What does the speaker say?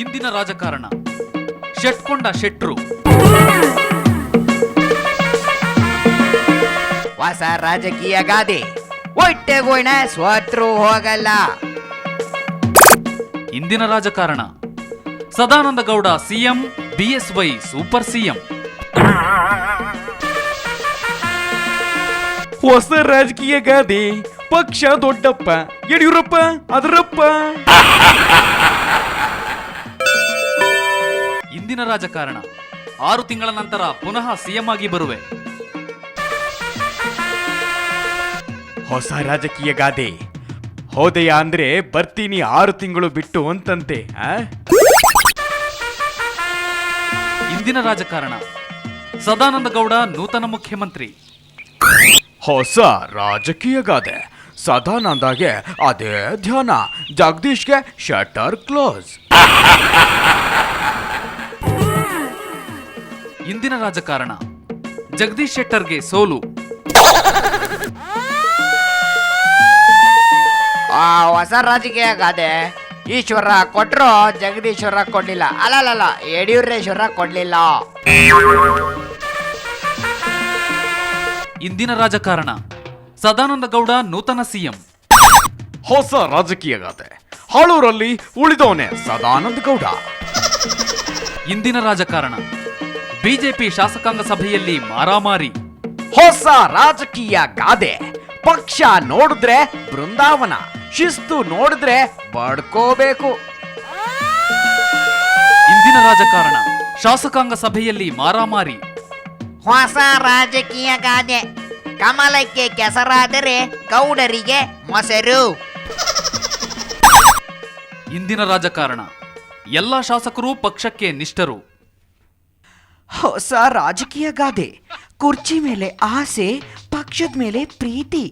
ಇಂದಿನ ರಾಜಕಾರಣ ಶೆಟ್ಕೊಂಡ ಶೆಟ್ರು. ಹೊಸ ರಾಜಕೀಯ ಗಾದೆ ಒಟ್ಟೆಗೋಯ್ನ ಸ್ವತ್ರು ಹೋಗಲ್ಲ. ಇಂದಿನ ರಾಜಕಾರಣ Sadananda Gowda CM, BSY super CM. ಹೊಸ ರಾಜಕೀಯ ಗಾದೆ ಪಕ್ಷ ದೊಡ್ಡಪ್ಪ, ಯಡಿಯೂರಪ್ಪ ಅದರಪ್ಪ. ಇಂದಿನ ರಾಜಕಾರಣ 6 ತಿಂಗಳ ನಂತರ ಪುನಃ ಸಿಎಂ ಆಗಿ ಬರುವೆ. ಹೊಸ ರಾಜಕೀಯ ಗಾದೆ ಹೋದೆಯ ಅಂದ್ರೆ ಬರ್ತೀನಿ 6 ತಿಂಗಳು ಬಿಟ್ಟು ಅಂತಂತೆ. ಇಂದಿನ ರಾಜಕಾರಣ ಸದಾನಂದ ಗೌಡ ನೂತನ ಮುಖ್ಯಮಂತ್ರಿ. ಹೊಸ ರಾಜಕೀಯ ಗಾದೆ ಸದಾನಂದಗೆ ಅದೇ ಧ್ಯಾನ, ಜಗದೀಶ್ಗೆ ಶಟರ್ ಕ್ಲೋಸ್. ಇಂದಿನ ರಾಜಕಾರಣ ಜಗದೀಶ್ ಶೆಟ್ಟರ್ಗೆ ಸೋಲು. ಹೊಸ ರಾಜಕೀಯ ಗಾದೆ ಈಶ್ವರ ಕೊಟ್ರು ಜಗದೀಶ್ವರ ಕೊಡ್ಲಿಲ್ಲ, ಅಲ್ಲಲ್ಲ ಯಡಿಯೂರೇಶ್ವರ ಕೊಡ್ಲಿಲ್ಲ. ಇಂದಿನ ರಾಜಕಾರಣ ಸದಾನಂದ ಗೌಡ ನೂತನ ಸಿಎಂ. ಹೊಸ ರಾಜಕೀಯ ಗಾದೆ ಹಾಳೂರಲ್ಲಿ ಉಳಿದವನೇ ಸದಾನಂದ ಗೌಡ. ಇಂದಿನ ರಾಜಕಾರಣ ಬಿಜೆಪಿ ಶಾಸಕಾಂಗ ಸಭೆಯಲ್ಲಿ ಮಾರಾಮಾರಿ. ಹೊಸ ರಾಜಕೀಯ ಗಾದೆ ಪಕ್ಷ ನೋಡಿದ್ರೆ ಬೃಂದಾವನ, ಶಿಸ್ತು ನೋಡಿದ್ರೆ ಬಡ್ಕೋಬೇಕು. ಇಂದಿನ ರಾಜಕಾರಣ ಶಾಸಕಾಂಗ ಸಭೆಯಲ್ಲಿ ಮಾರಾಮಾರಿ. ಹೊಸ ರಾಜಕೀಯ ಗಾದೆ ಕಮಲಕ್ಕೆ ಕೆಸರಾದರೆ ಗೌಡರಿಗೆ ಮೊಸರು. ಇಂದಿನ ರಾಜಕಾರಣ ಎಲ್ಲ ಶಾಸಕರು ಪಕ್ಷಕ್ಕೆ ನಿಷ್ಠರು. ಹೊಸ ರಾಜಕೀಯ ಗಾದೆ ಕುರ್ಚಿ ಮೇಲೆ ಆಸೆ, ಪಕ್ಷದ ಮೇಲೆ ಪ್ರೀತಿ.